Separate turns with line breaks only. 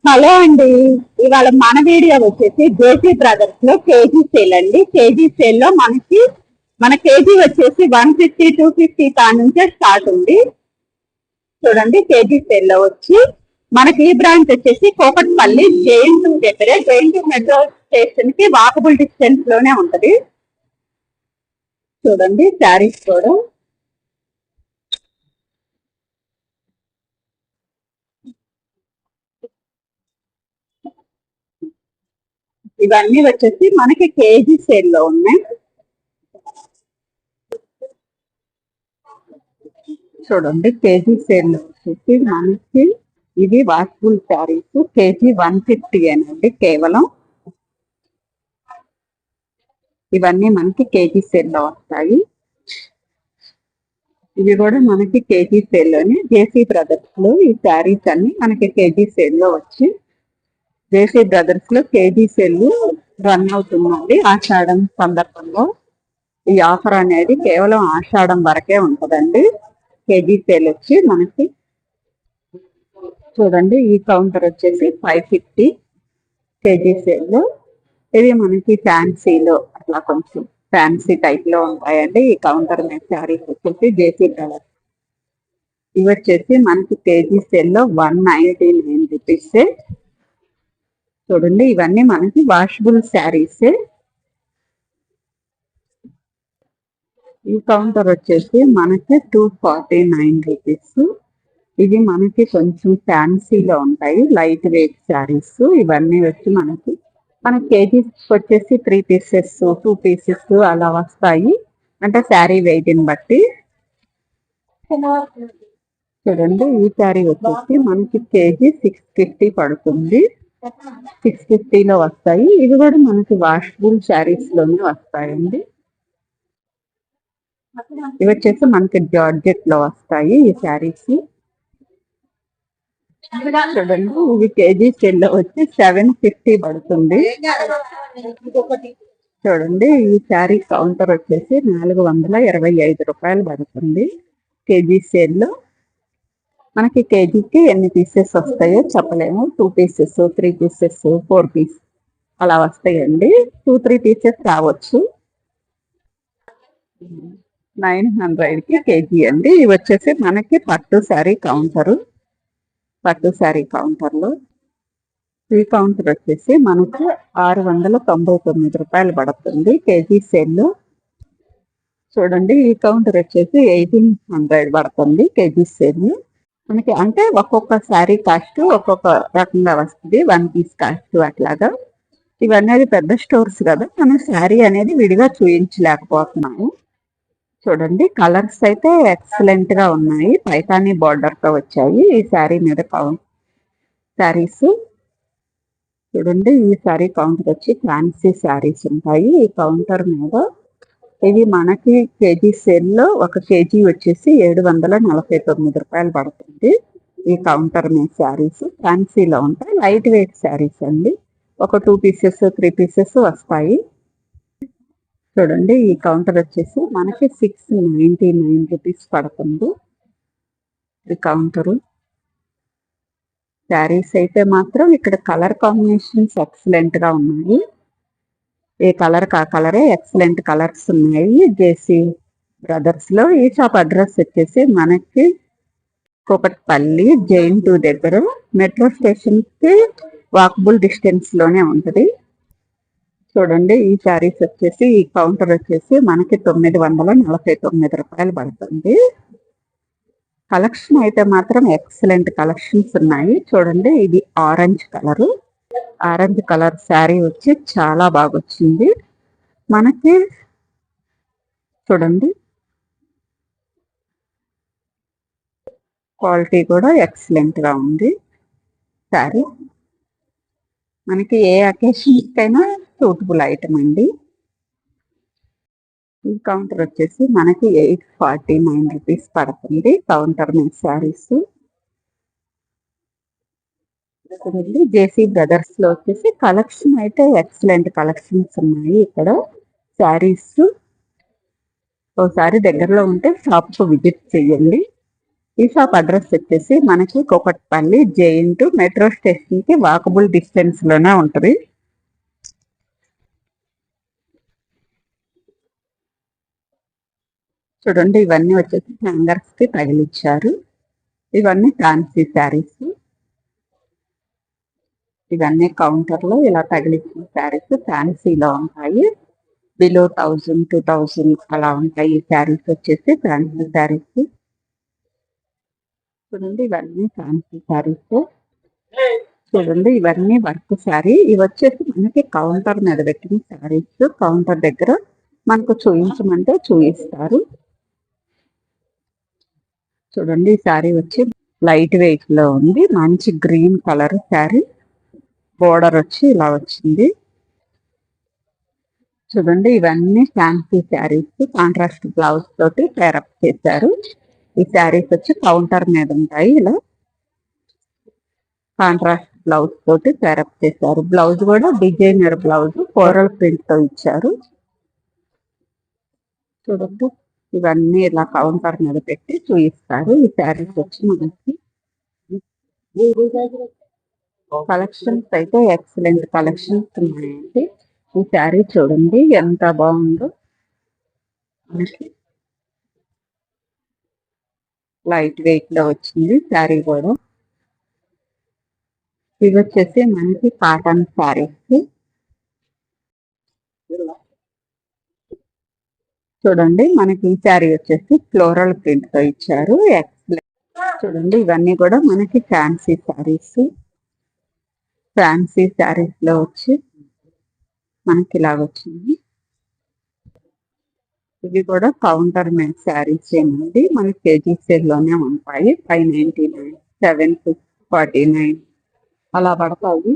Hello అండి. ఇవాళ మన వీడియో వచ్చేసి జేసీ బ్రదర్స్ లో కేజీ సేల్ అండి. కేజీ సేల్ లో మన కేజీ వచ్చేసి 150 250 నుంచే స్టార్ట్ ఉంది. చూడండి, కేజీ సేల్ లో వచ్చి మనకి ఈ బ్రాంచ్ వచ్చేసి కోకట్పల్లి జేఎన్2 దగ్గరే, జేఎన్2 మెట్రో స్టేషన్ కి వాకబుల్ డిస్టెన్స్ లోనే ఉంటది. చూడండి శారీస్ కూడా ఇవన్నీ వచ్చేసి మనకి కేజీ సేల్ లో ఉన్నాయి. చూడండి, కేజీ సేల్ లో వచ్చేసి మనకి ఇది వాష్బుల్ శారీస్ కేజీ 150 అండి కేవలం. ఇవన్నీ మనకి కేజీ సేల్ లో వస్తాయి. ఇవి కూడా మనకి కేజీ సేల్ లోనే. జేసీ బ్రదర్స్ లో ఈ శారీస్ అన్ని మనకి కేజీ సేల్ లో వచ్చి, జేసీ బ్రదర్స్ లో కేజీ సేల్ రన్ అవుతుందండి ఆషాఢం సందర్భంలో. ఈ ఆఫర్ అనేది కేవలం ఆషాఢం వరకే ఉంటదండి. కేజీ సేల్ వచ్చి మనకి చూడండి, ఈ కౌంటర్ వచ్చేసి 550 కేజీ సేల్ లో. ఇది మనకి ఫ్యాన్సీలో అట్లా కొంచెం ఫ్యాన్సీ టైప్ లో ఉంటాయండి. ఈ కౌంటర్ మీద శారీస్ వచ్చేసి జేసీ బ్రదర్స్. ఇవి వచ్చేసి మనకి కేజీ సేల్ లో 199 రూపీస్. చూడండి, ఇవన్నీ మనకి వాషబుల్ శారీస్. ఈ కౌంటర్ వచ్చేసి మనకి 249 రూపీస్. ఇది మనకి కొంచెం ఫ్యాన్సీలో ఉంటాయి, లైట్ వెయిట్ శారీస్. ఇవన్నీ వచ్చి మనకి కేజీస్ వచ్చేసి 3 పీసెస్ 2 పీసెస్ అలా వస్తాయి, అంటే శారీ వెయిట్ ని బట్టి. చూడండి, ఈ శారీ వచ్చేసి మనకి కేజీ 650 పడుతుంది. 650లో వస్తాయి. ఇవి కూడా మనకి వాషబుల్ శారీస్ లోనే వస్తాయండి. ఇవి వచ్చేసి మనకి జార్జెట్ లో వస్తాయి ఈ శారీస్. చూడండి, ఇవి కేజీ సేల్ లో వచ్చి 750 పడుతుంది. చూడండి, ఈ శారీ కౌంటర్ వచ్చేసి 425 రూపాయలు పడుతుంది కేజీ సేల్ లో. మనకి కేజీకి ఎన్ని పీసెస్ వస్తాయో చెప్పలేము. 2 పీసెస్ 3 పీసెస్ 4 పీస్ అలా వస్తాయండి. 2-3 పీసెస్ రావచ్చు. 900కి కేజీ అండి. ఇవి వచ్చేసి మనకి పట్టు శారీ కౌంటరు. పట్టు శారీ కౌంటర్ లో ఈ కౌంటర్ వచ్చేసి మనకు 699 రూపాయలు పడుతుంది కేజీ సేల్ లో. చూడండి, ఈ కౌంటర్ వచ్చేసి 1800 పడుతుంది కేజీ సేల్ లో. మనకి అంటే ఒక్కొక్క శారీ కాస్ట్ ఒక్కొక్క రకంగా వస్తుంది, 1 పీస్ కాస్ట్ అట్లాగా. ఇవన్నీ పెద్ద స్టోర్స్ కదా, మనం శారీ అనేది విడిగా చూపించలేకపోతున్నాము. చూడండి, కలర్స్ అయితే ఎక్సలెంట్ గా ఉన్నాయి. పైతానీ బార్డర్ తో వచ్చాయి ఈ శారీ మీద శారీస్. చూడండి, ఈ శారీ కౌంటర్ వచ్చి ఫ్యాన్సీ శారీస్ ఉంటాయి ఈ కౌంటర్ మీద. ఇవి మనకి కేజీ సేల్ లో 1 కేజీ వచ్చేసి 749 రూపాయలు పడుతుంది. ఈ కౌంటర్ మీద శారీస్ ఫ్యాన్సీలో ఉంటాయి, లైట్ వెయిట్ శారీస్ అండి. ఒక 2 పీసెస్ 3 పీసెస్ వస్తాయి. చూడండి, ఈ కౌంటర్ వచ్చేసి మనకి 699 రూపీస్ పడుతుంది ఈ కౌంటరు. శారీస్ అయితే మాత్రం ఇక్కడ కలర్ కాంబినేషన్స్ ఎక్సలెంట్ గా ఉన్నాయి. ఏ కలర్ కా కలరే ఎక్సలెంట్ కలర్స్ ఉన్నాయి జేసీ బ్రదర్స్ లో. ఈ షాప్ అడ్రస్ వచ్చేసి మనకి కోకట్పల్లి జేఎన్2 దగ్గర, మెట్రో స్టేషన్ కి వాకబుల్ డిస్టెన్స్ లోనే ఉంటది. చూడండి, ఈ శారీస్ వచ్చేసి ఈ కౌంటర్ వచ్చేసి మనకి 949 రూపాయలు పడుతుంది. కలెక్షన్ అయితే మాత్రం ఎక్సలెంట్ కలెక్షన్స్ ఉన్నాయి. చూడండి, ఇది ఆరెంజ్ కలర్ శారీ వచ్చి చాలా బాగా వచ్చింది మనకి. చూడండి, క్వాలిటీ కూడా ఎక్సలెంట్ గా ఉంది శారీ. మనకి ఏ అకేషన్స్ కైనా సూటబుల్ ఐటమ్ అండి. ఈ కౌంటర్ వచ్చేసి మనకి 849 రూపీస్ పడుతుంది కౌంటర్ మీద శారీస్. జేసీ బ్రదర్స్ లో వచ్చేసి కలెక్షన్ అయితే ఎక్సలెంట్ కలెక్షన్స్ ఉన్నాయి ఇక్కడ శారీస్. ఒకసారి దగ్గరలో ఉంటే షాప్ కు విజిట్ చేయండి. ఈ షాప్ అడ్రస్ వచ్చేసి మనకి కూకట్పల్లి జేఎన్ మెట్రో స్టేషన్ కి వాకబుల్ డిస్టెన్స్ లోనే ఉంటది. చూడండి ఇవన్నీ వచ్చేసి హ్యాంగర్స్ కి తగిలిచ్చారు. ఇవన్నీ ఫ్యాన్సీ శారీస్. ఇవన్నీ కౌంటర్ లో ఇలా తగిలిచ్చిన శారీస్ ఫ్యాన్సీలో ఉంటాయి. బిలో 1000, 2000 అలా ఉంటాయి. ఈ శారీస్ వచ్చేసి ఫ్యాన్సీ శారీస్. చూడండి ఇవన్నీ ఫ్యాన్సీ శారీస్. చూడండి ఇవన్నీ వర్క్ శారీ. ఇవి వచ్చేసి మనకి కౌంటర్ మీద పెట్టిన శారీస్. కౌంటర్ దగ్గర మనకు చూపించమంటే చూపిస్తారు. చూడండి ఈ శారీ వచ్చి లైట్ వెయిట్ లో ఉంది. మంచి గ్రీన్ కలర్ శారీ. బోర్డర్ వచ్చి ఇలా వచ్చింది. చూడండి ఇవన్నీ ఫ్యాన్సీ శారీస్. కాంట్రాస్ట్ బ్లౌజ్ తోటి పేరప్ చేశారు. ఈ శారీస్ వచ్చి కౌంటర్ మీద ఉంటాయి. ఇలా కాంట్రాస్ట్ బ్లౌజ్ తోటి పేరప్ చేశారు. బ్లౌజ్ కూడా డిజైనర్ బ్లౌజ్ కోరల్ ప్రింట్ తో ఇచ్చారు. చూడండి ఇవన్నీ ఇలా కౌంటర్ మీద పెట్టి చూపిస్తారు. ఈ శారీస్ వచ్చి మనకి కలెక్షన్స్ అయితే ఎక్సలెంట్ కలెక్షన్స్ ఉన్నాయండి. ఈ శారీ చూడండి ఎంత బాగుందో. మనకి లైట్ వెయిట్ లో వచ్చింది శారీ కూడా. ఇవి వచ్చేసి మనకి కాటన్ శారీస్. చూడండి మనకి ఈ శారీ వచ్చేసి ఫ్లోరల్ ప్రింట్ తో ఇచ్చారు. ఎక్సలెంట్. చూడండి ఇవన్నీ కూడా మనకి ఫ్యాన్సీ శారీస్. ఫ్యాన్సీ శారీస్ లో వచ్చి మనకి ఇలాగ వచ్చింది. ఇవి కూడా కౌంటర్ మీద శారీస్ ఏనండి. మనకి కేజీ సేల్ లోనే ఉంటాయి. 599, 749 అలా పడతాయి.